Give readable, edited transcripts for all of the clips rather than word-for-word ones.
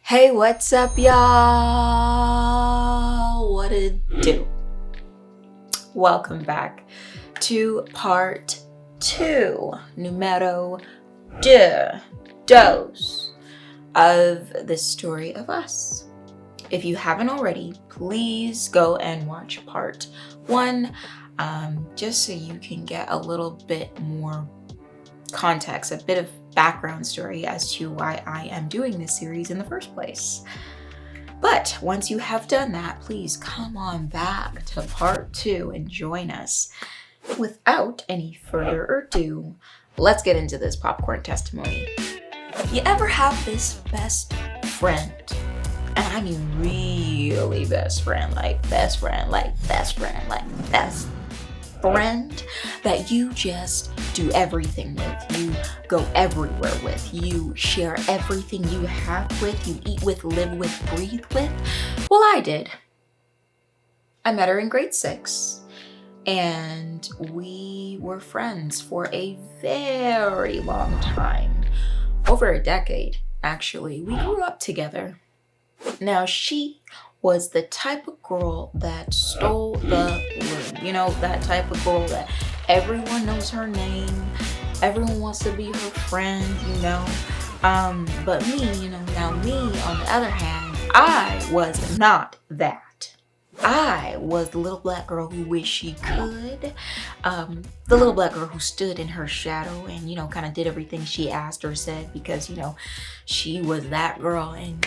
Hey, what's up, y'all? What it do? Welcome back to part 2, numero dos of the story of us. If you haven't already, please go and watch part 1, just so you can get a little bit more context, a bit of background story as to why I am doing this series in the first place. But once you have done that, please come on back to part 2 and join us. Without any further ado, let's get into this popcorn testimony. You ever have this best friend? And I mean really best friend, like best friend, like best friend, like best friend that you just do everything with, you go everywhere with, you share everything you have with, you eat with, live with, breathe with? Well, I did. I met her in grade 6 and we were friends for a very long time, over a decade actually. We grew up together. Now she was the type of girl that stole the room. You know, that type of girl that everyone knows her name, everyone wants to be her friend, you know. But me, now me on the other hand, I was not that. I was the little black girl who wished she could, the little black girl who stood in her shadow and, kind of did everything she asked or said because, she was that girl. And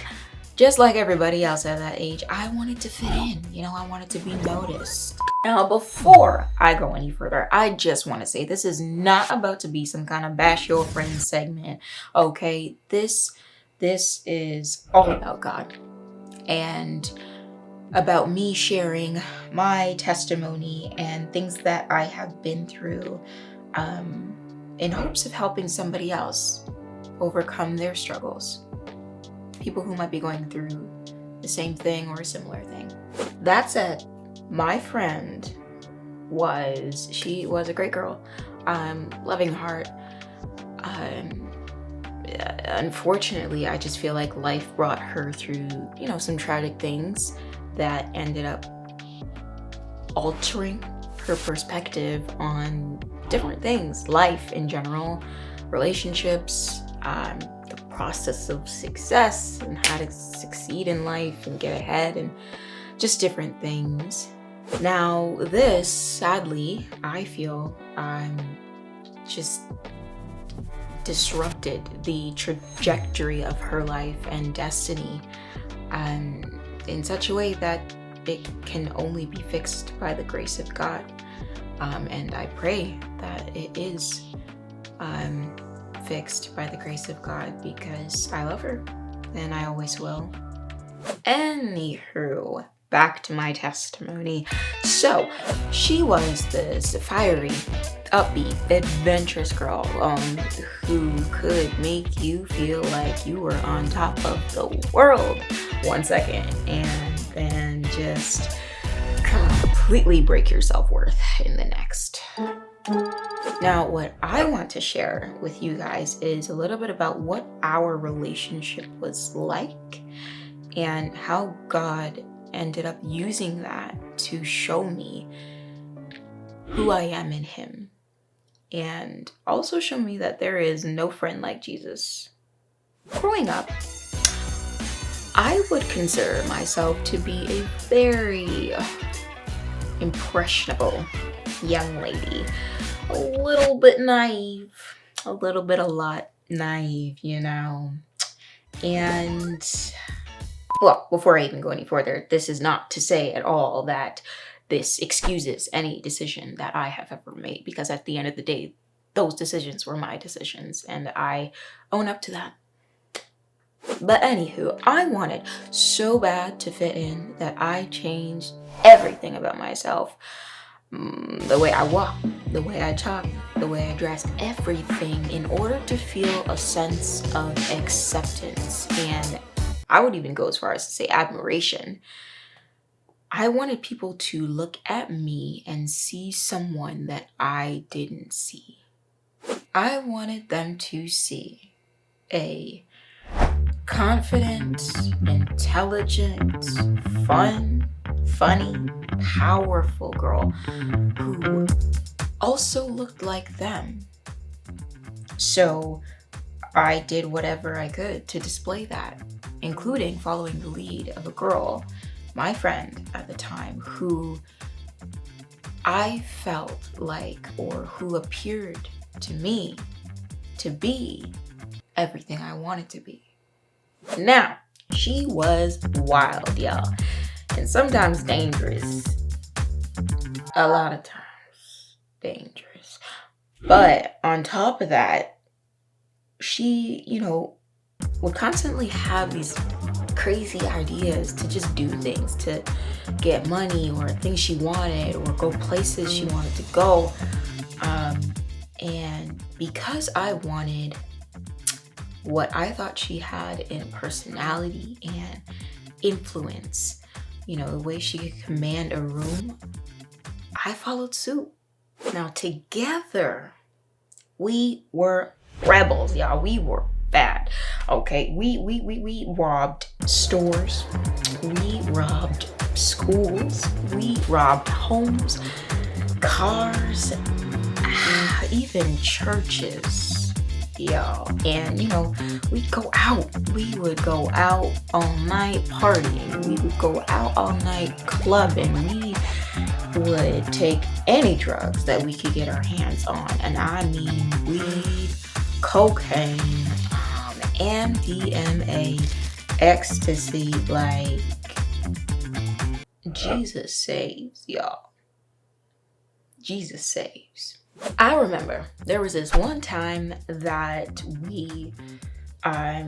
just like everybody else at that age, I wanted to fit in, I wanted to be noticed. Now, before I go any further, I just want to say this is not about to be some kind of bash your friends segment, okay? This is all about God and about me sharing my testimony and things that I have been through in hopes of helping somebody else overcome their struggles. People who might be going through the same thing or a similar thing. That said, my friend she was a great girl, loving heart. Unfortunately, I just feel like life brought her through, some tragic things that ended up altering her perspective on different things, life in general, relationships, the process of success and how to succeed in life and get ahead and just different things. Now this, sadly, I feel just disrupted the trajectory of her life and destiny in such a way that it can only be fixed by the grace of God. And I pray that it is fixed by the grace of God because I love her and I always will. Anywho, back to my testimony. So she was this fiery, upbeat, adventurous girl who could make you feel like you were on top of the world 1 second and then just completely break your self-worth in the next. Now, what I want to share with you guys is a little bit about what our relationship was like and how God ended up using that to show me who I am in Him and also show me that there is no friend like Jesus. Growing up, I would consider myself to be a very impressionable young lady, a little bit naive, a lot naive, and well, before I even go any further, this is not to say at all that this excuses any decision that I have ever made, because at the end of the day, those decisions were my decisions and I own up to that. But anywho, I wanted so bad to fit in that I changed everything about myself. The way I walk, the way I talk, the way I dress, everything in order to feel a sense of acceptance. And I would even go as far as to say admiration. I wanted people to look at me and see someone that I didn't see. I wanted them to see a confident, intelligent, funny, powerful girl who also looked like them. So I did whatever I could to display that, including following the lead of a girl, my friend at the time, who I felt like, or who appeared to me to be everything I wanted to be. Now, she was wild, y'all, and sometimes dangerous. A lot of times dangerous. But on top of that, she, would constantly have these crazy ideas to just do things, to get money or things she wanted, or go places she wanted to go. And because I wanted what I thought she had in personality and influence, the way she could command a room, I followed suit. Now together, we were rebels, y'all. We were bad. Okay, we robbed stores, we robbed schools, we robbed homes, cars, even churches, y'all. And we'd go out. We would go out all night partying. We would go out all night clubbing. We would take any drugs that we could get our hands on, and I mean weed, cocaine, MDMA, ecstasy. Like, Jesus saves, y'all. Jesus saves. I remember there was this one time that we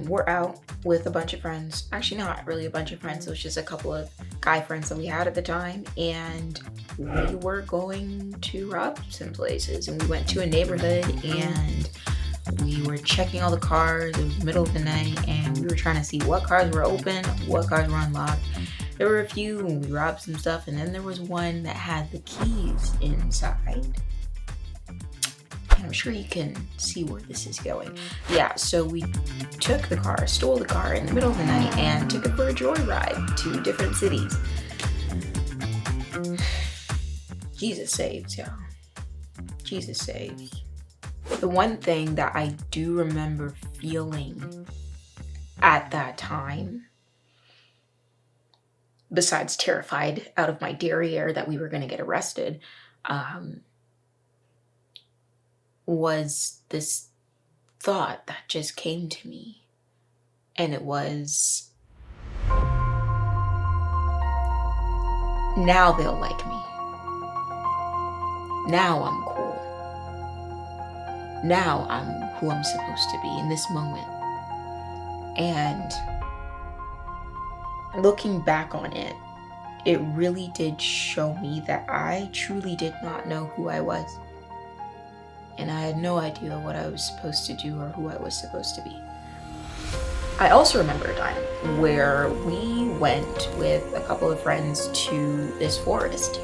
were out with a bunch of friends. Actually, not really a bunch of friends. It was just a couple of guy friends that we had at the time. And we were going to rob some places. And we went to a neighborhood and we were checking all the cars. It was the middle of the night. And we were trying to see what cars were open, what cars were unlocked. There were a few and we robbed some stuff. And then there was one that had the keys inside. I'm sure you can see where this is going. Yeah, so we took the car, stole the car in the middle of the night, and took it for a joyride to different cities. Jesus saves, y'all. Jesus saves. The one thing that I do remember feeling at that time, besides terrified out of my derriere that we were going to get arrested, was this thought that just came to me. And it was, now they'll like me. Now I'm cool. Now I'm who I'm supposed to be in this moment. And looking back on it, it really did show me that I truly did not know who I was. And I had no idea what I was supposed to do or who I was supposed to be. I also remember a time where we went with a couple of friends to this forest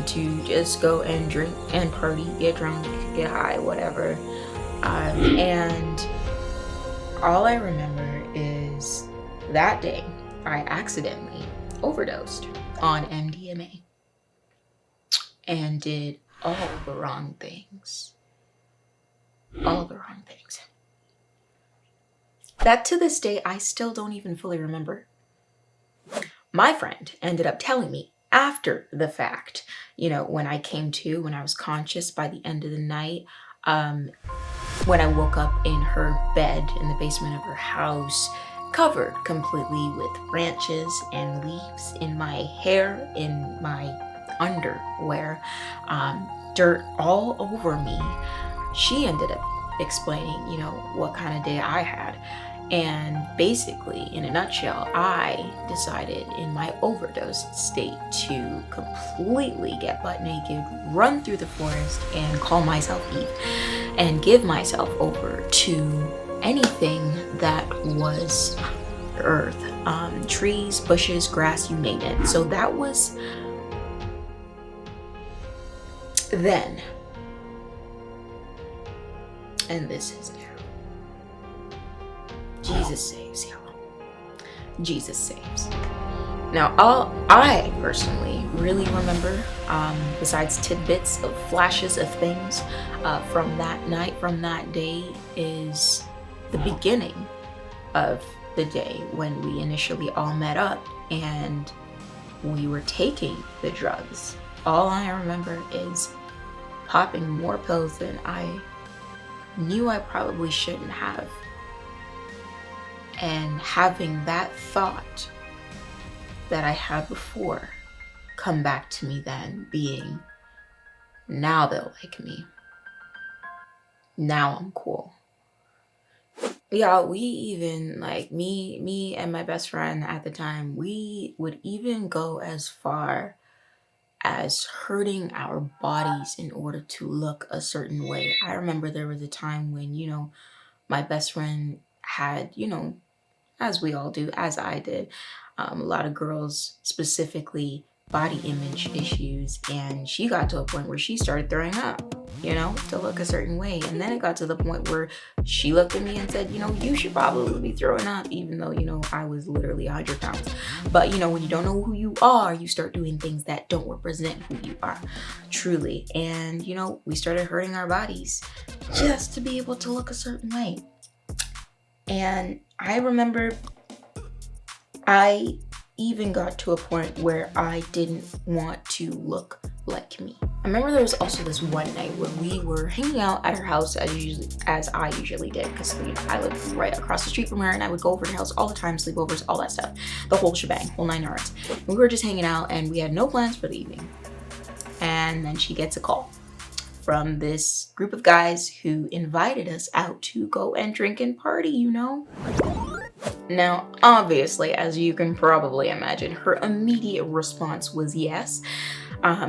to just go and drink and party, get drunk, get high, whatever. And all I remember is that day I accidentally overdosed on MDMA and did all the wrong things. All the wrong things. That to this day, I still don't even fully remember. My friend ended up telling me after the fact, when I came to, when I was conscious by the end of the night, when I woke up in her bed in the basement of her house, covered completely with branches and leaves, in my hair, in my underwear, dirt all over me. She ended up explaining, what kind of day I had. And basically, in a nutshell, I decided in my overdosed state to completely get butt naked, run through the forest, and call myself Eve, and give myself over to anything that was earth, trees, bushes, grass, you name it. So that was then, and this is now. Jesus saves, y'all. Jesus saves. Now, all I personally really remember, besides tidbits of flashes of things from that night, from that day, is the beginning of the day when we initially all met up and we were taking the drugs. All I remember is popping more pills than I knew I probably shouldn't have. And having that thought that I had before come back to me then, being, now they'll like me. Now I'm cool. Yeah, we even, like, me and my best friend at the time, we would even go as far as hurting our bodies in order to look a certain way. I remember there was a time when, my best friend had, as we all do, as I did, a lot of girls, specifically body image issues, and she got to a point where she started throwing up, to look a certain way. And then it got to the point where she looked at me and said, you should probably be throwing up, even though, I was literally 100 pounds. But, when you don't know who you are, you start doing things that don't represent who you are, truly. And, we started hurting our bodies just to be able to look a certain way. And I remember I even got to a point where I didn't want to look like me. I remember there was also this one night where we were hanging out at her house as I usually did, because I lived right across the street from her, and I would go over to her house all the time, sleepovers, all that stuff, the whole shebang, whole 9 yards. And we were just hanging out, and we had no plans for the evening. And then she gets a call from this group of guys who invited us out to go and drink and party, Now, obviously, as you can probably imagine, her immediate response was yes.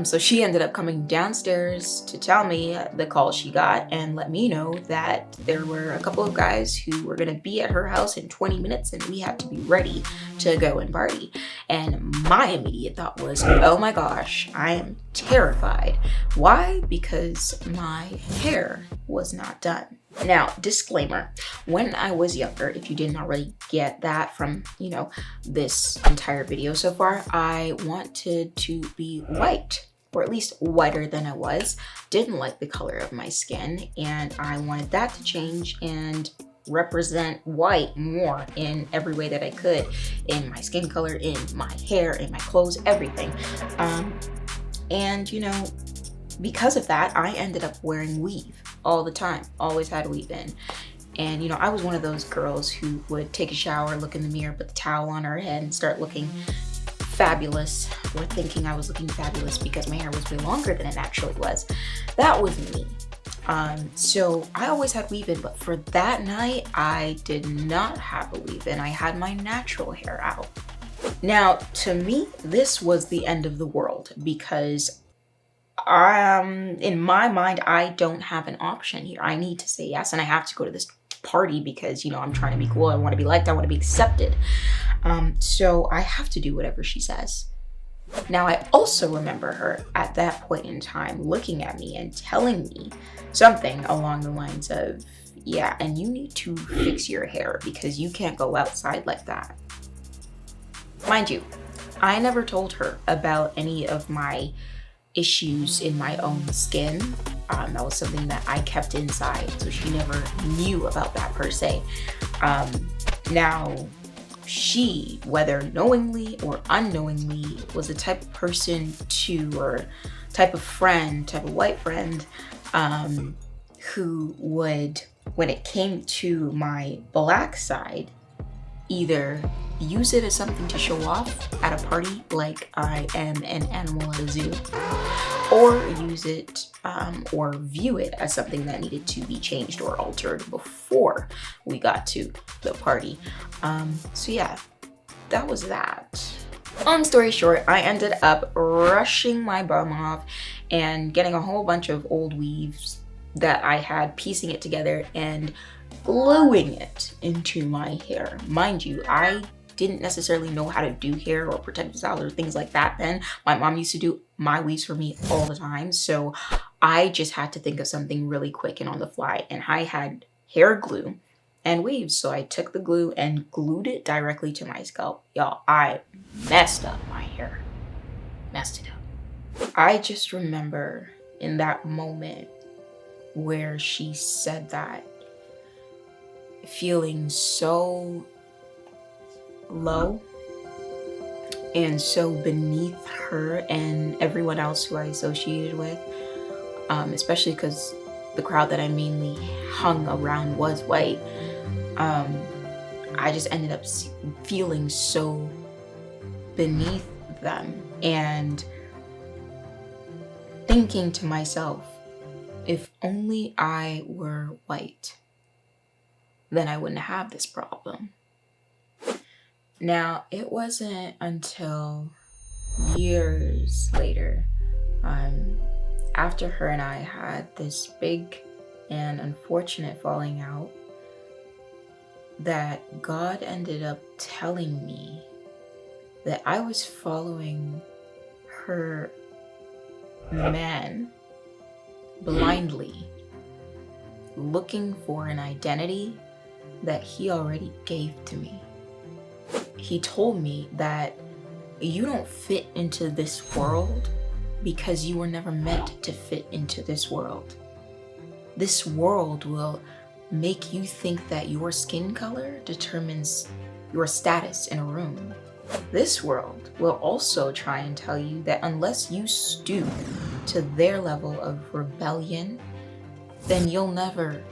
So she ended up coming downstairs to tell me the call she got and let me know that there were a couple of guys who were going to be at her house in 20 minutes and we had to be ready to go and party. And my immediate thought was, oh my gosh, I am terrified. Why? Because my hair was not done. Now, disclaimer, when I was younger, if you didn't already get that from, this entire video so far, I wanted to be white, or at least whiter than I was. Didn't like the color of my skin, and I wanted that to change and represent white more in every way that I could, in my skin color, in my hair, in my clothes, everything. And because of that, I ended up wearing weave all the time, always had weave in. And I was one of those girls who would take a shower, look in the mirror, put the towel on her head and start looking fabulous, or thinking I was looking fabulous because my hair was way longer than it actually was. That was me. So I always had weave in, but for that night, I did not have a weave in. I had my natural hair out. Now, to me, this was the end of the world, because in my mind, I don't have an option here. I need to say yes, and I have to go to this party because, I'm trying to be cool. I want to be liked. I want to be accepted. So I have to do whatever she says. Now, I also remember her at that point in time looking at me and telling me something along the lines of, yeah, and you need to fix your hair because you can't go outside like that. Mind you, I never told her about any of my issues in my own skin. That was something that I kept inside, so she never knew about that per se. Now, she, whether knowingly or unknowingly, was the type of person or type of friend, type of white friend, who would, when it came to my black side, either use it as something to show off at a party, like I am an animal at a zoo, or use it or view it as something that needed to be changed or altered before we got to the party. So yeah, that was that. Long story short, I ended up rushing my bum off and getting a whole bunch of old weaves that I had, piecing it together and gluing it into my hair. Mind you, I didn't necessarily know how to do hair or protective styles or things like that then. My mom used to do my weaves for me all the time, so I just had to think of something really quick and on the fly. And I had hair glue and waves. So I took the glue and glued it directly to my scalp. Y'all, I messed up my hair. Messed it up. I just remember in that moment where she said that, feeling so low and so beneath her and everyone else who I associated with, especially because the crowd that I mainly hung around was white. I just ended up feeling so beneath them and thinking to myself, if only I were white, then I wouldn't have this problem. Now, it wasn't until years later, after her and I had this big and unfortunate falling out, that God ended up telling me that I was following her man blindly, looking for an identity that he already gave to me. He told me that you don't fit into this world because you were never meant to fit into this world. This world will make you think that your skin color determines your status in a room. This world will also try and tell you that unless you stoop to their level of rebellion, then you'll never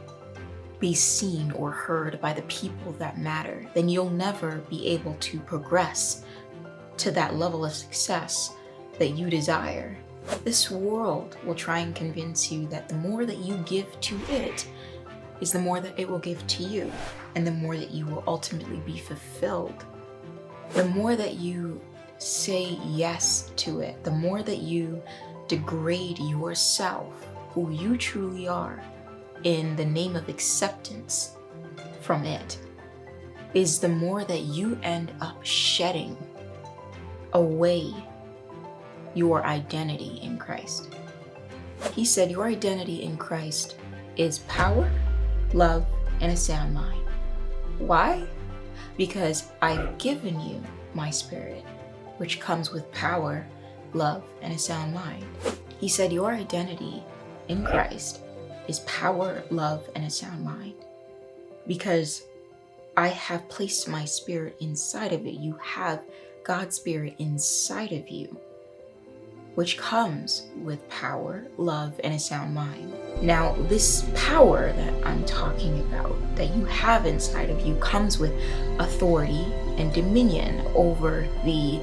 be seen or heard by the people that matter. Then you'll never be able to progress to that level of success that you desire. This world will try and convince you that the more that you give to it is the more that it will give to you, and the more that you will ultimately be fulfilled. The more that you say yes to it, the more that you degrade yourself, who you truly are, in the name of acceptance from it, is the more that you end up shedding away your identity in Christ. He said your identity in Christ is power, love, and a sound mind. Why? Because I've given you my spirit, which comes with power, love, and a sound mind. He said your identity in Christ is power, love, and a sound mind. Because I have placed my spirit inside of it. You have God's spirit inside of you, which comes with power, love, and a sound mind. Now, this power that I'm talking about, that you have inside of you, comes with authority and dominion over the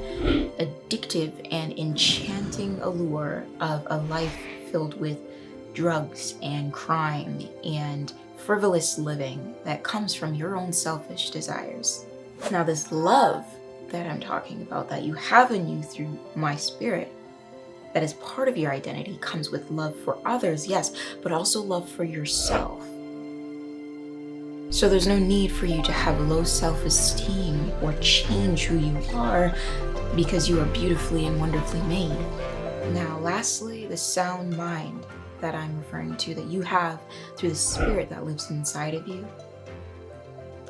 addictive and enchanting allure of a life filled with drugs and crime and frivolous living that comes from your own selfish desires. Now, this love that I'm talking about, that you have in you through my spirit, that is part of your identity, comes with love for others, yes, but also love for yourself. So there's no need for you to have low self-esteem or change who you are, because you are beautifully and wonderfully made. Now, lastly, the sound mind that I'm referring to, that you have through the spirit that lives inside of you,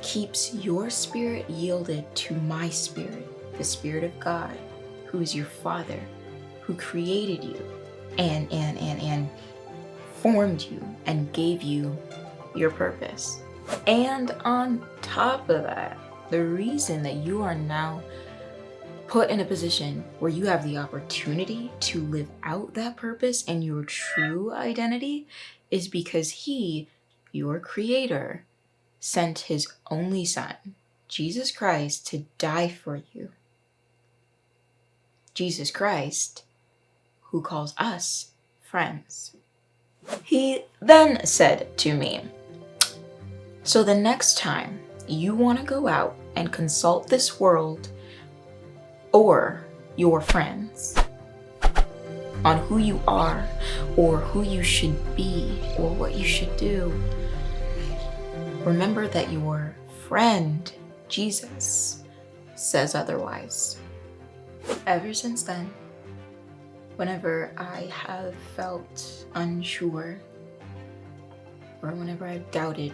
keeps your spirit yielded to my spirit, the Spirit of God, who is your Father, who created you and formed you and gave you your purpose. And on top of that, the reason that you are now put in a position where you have the opportunity to live out that purpose and your true identity is because He, your Creator, sent His only Son, Jesus Christ, to die for you. Jesus Christ, who calls us friends. He then said to me, so the next time you want to go out and consult this world or your friends on who you are or who you should be or what you should do, remember that your friend, Jesus, says otherwise. Ever since then, whenever I have felt unsure or whenever I've doubted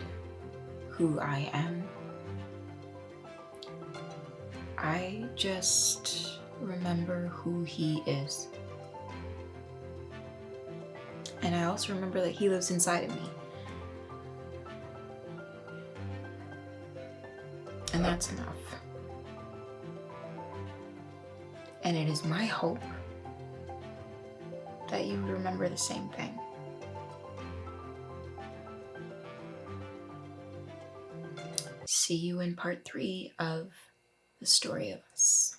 who I am. I just remember who He is. And I also remember that He lives inside of me. And that's enough. And it is my hope that you remember the same thing. See you in part 3 of the story of us.